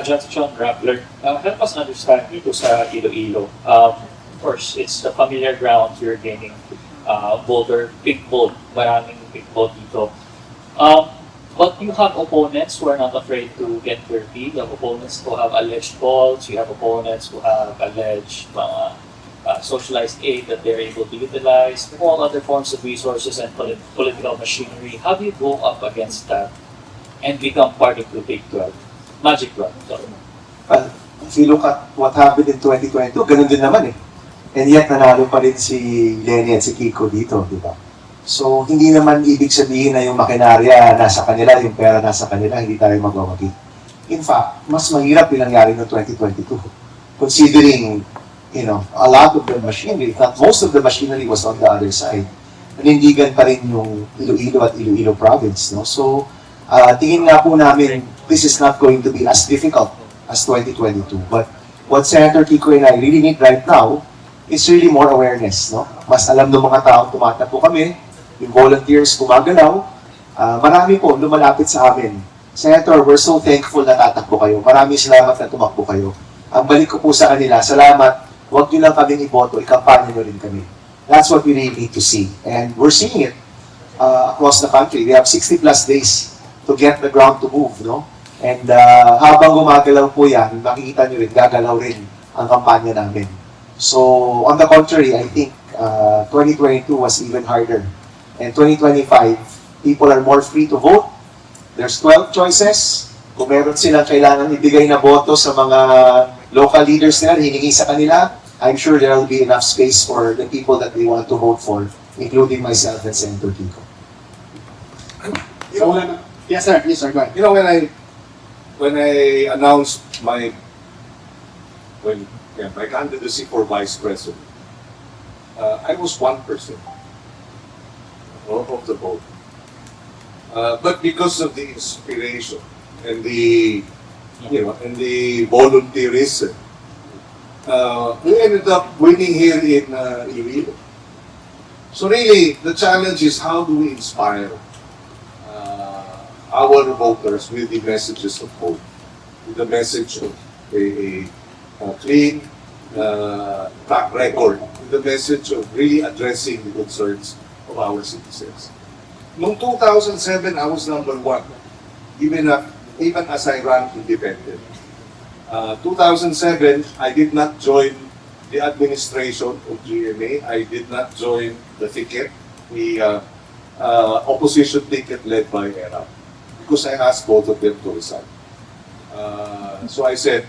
Johnson Rappler, help us understand dito sa Iloilo. Of course, it's the familiar ground you're gaining voter, big vote, maraming big vote dito. But you have opponents who are not afraid to get dirty. You have opponents who have alleged faults. You have opponents who have alleged socialized aid that they're able to utilize, all other forms of resources and political machinery. How do you go up against that and become part of the Big 12? Magic 12, sorry. Well, if you look at what happened in 2022, ganun din naman eh. And yet, nanalo pa rin si Lenny at si Kiko dito, di ba? So, hindi naman ibig sabihin na yung makinarya nasa kanila, yung pera nasa kanila, hindi tayo magwawagi. In fact, mas mahirap yung nangyari noong 2022. Considering, a lot of the machinery, if not most of the machinery was on the other side. Nanindigan pa rin yung Iloilo at Iloilo province, no? So, tingin nga po namin, this is not going to be as difficult as 2022. But what Senator Kiko and I really need right now is really more awareness, no? Mas alam ng mga tao, tumatakbo kami, yung volunteers gumagalaw, marami po lumalapit sa amin. Senator, we're so thankful na tatakbo kayo. Maraming salamat na tumakbo kayo. Ang balik ko po sa kanila, salamat, huwag nyo lang kaming iboto, ikampanya nyo rin kami. That's what we really need to see. And we're seeing it across the country. We have 60 plus days to get the ground to move, no? And habang gumagalaw po yan, makikita nyo rin, gagalaw rin ang kampanya namin. So, on the contrary, I think 2022 was even harder. And 2025, people are more free to vote. There's 12 choices. Kung meron silang kailangan ibigay na boto sa mga local leaders nila, hiningi sa kanila, I'm sure there will be enough space for the people that they want to vote for, including myself and Senator Kiko. Yes, sir. Yes, sir. Go ahead. When I announced my candidacy for vice president, I was 1% of the vote. But because of the inspiration and the volunteerism, we ended up winning here in Iloilo. So really, the challenge is how do we inspire our voters with the messages of hope, with the message of a clean track record, with the message of really addressing the concerns of our citizens. Noong 2007, I was number 1, even as I ran independent. 2007, I did not join the administration of GMA. I did not join the ticket, the opposition ticket led by ERA, because I asked both of them to resign. So I said,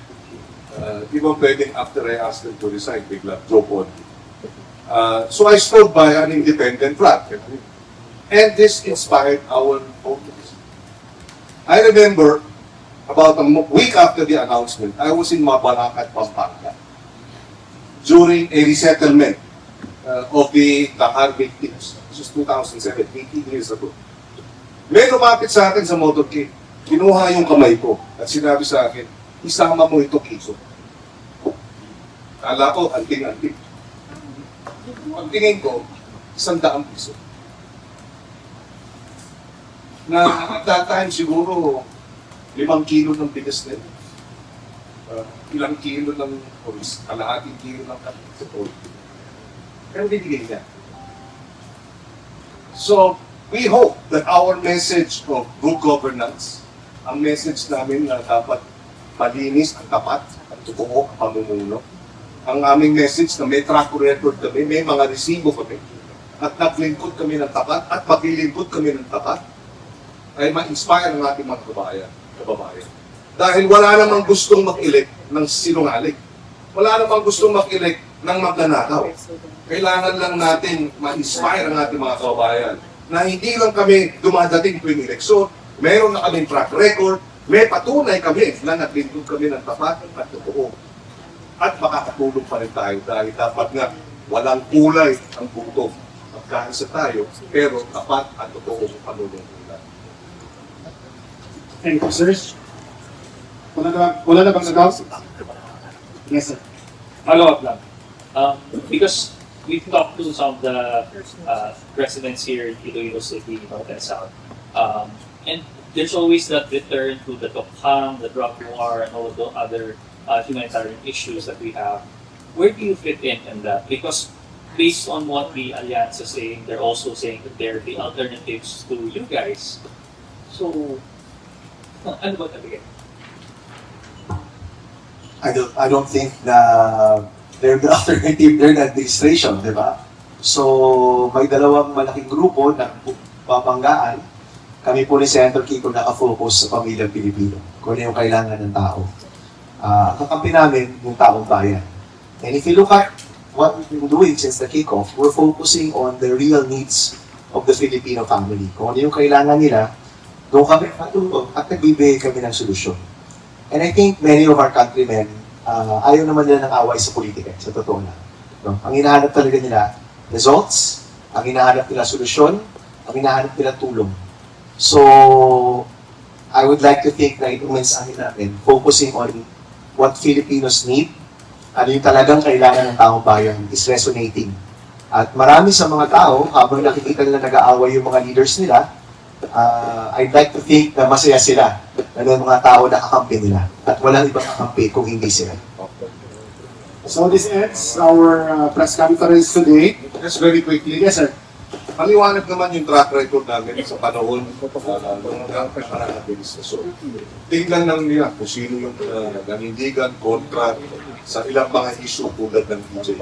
di ba pwedeng after I asked them to resign, bigla drop on. So I stood by an independent flag. And this inspired our voters. I remember, about a week after the announcement, I was in Mabalacat, Pampanga, during a resettlement of the Dakar victims. This was 2007, 18 years ago. May lumapit sa akin sa motorcade. Kinuha yung kamay ko at sinabi sa akin, isama mo ito, Kiko. Kala ko, anting-anting. Pagtingin ko, 100 piso. Na at that time siguro 5 kilo ng bigas na yun. Ilang kilo ng oris, kalahating kilo ng kapitol. Pero binigay niya. So, we hope that our message of good governance, ang message namin na dapat malinis, ang tapat, ang totoo, ang pamumuno, ang aming message na may track record kami, may mga resibo kami, at naglingkod kami ng tapat, at maglilingkod kami ng tapat, ay ma-inspire ang ating mga kababayan. Dahil wala namang gustong mag-elect ng sinungaling. Wala namang gustong mag-elect ng magnanakaw. Kailangan lang natin ma-inspire ang ating mga kababayan na hindi lang kami dumadating tuwing eleksyon, meron na kaming track record, may patunay kami na naglingkod kami ng tapat at totoo. At makakatulong pa rin tayo dahil dapat nga walang kulay ang buto. Magkaisa tayo, pero tapat at totoo ang panunungkulan. Thank you, sirs. Wala na bang nagaw? Yes, sir. Follow-up lang. Because we've talked to some of the residents here in Iloilo City, North and South. And there's always that return to the Tokhang, the drug war, and all the other humanitarian issues that we have. Where do you fit in that? Because based on what the Alliance is saying, they're also saying that they're the alternatives to you guys. So, ano ba talaga? I don't think na they're the alternative, they're the administration, di ba? So, may dalawang malaking grupo na babanggaan. Kami po ni Senator Kiko nakafocus sa pamilyang Pilipino, kung ano yung kailangan ng tao. Kakampi namin yung taong bayan. And if you look at what we've been doing since the kickoff, we're focusing on the real needs of the Filipino family. Kung ano yung kailangan nila, doon kami matulog at nagbibigay kami ng solusyon. And I think many of our countrymen, ayaw naman nila ng away sa politika, sa totoo lang. No? Ang hinahanap talaga nila, results, ang hinahanap nila solusyon, ang hinahanap nila tulong. So, I would like to think na itong mensahe natin, focusing on what Filipinos need, ano yung talagang kailangan ng taong bayan is resonating. At marami sa mga tao, habang nakikita nila nag-aaway yung mga leaders nila, I'd like to think na masaya sila na yung mga tao nakakampi nila. At walang ibang kakampi kung hindi sila. So this ends our press conference today. Just very quickly, Yes, sir. maliwanag naman yung track record namin sa panahon ng mga administrasyon. Tingnan lang nila kung sino yung nanindigan kontra sa ilang mga issue tulad ng DJK.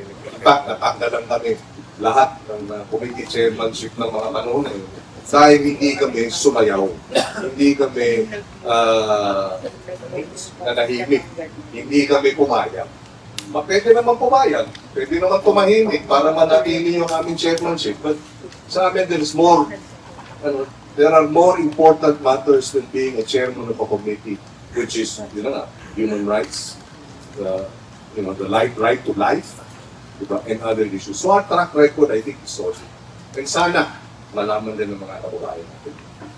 In fact, natanggalan kami lahat ng committee chairmanship ng mga panahon na yun. Dahil hindi kami sumayaw, hindi kami nanahimik, hindi kami pumayag. Pwede naman pumayag, pwede naman tumahimik para manatili yung aming chairmanship. But sa amin, there are more important matters than being a chairman of a committee, which is, human rights, the right to life, diba, and other issues. So our track record, I think, is solid. And sana, malaman din ng mga kababayan natin.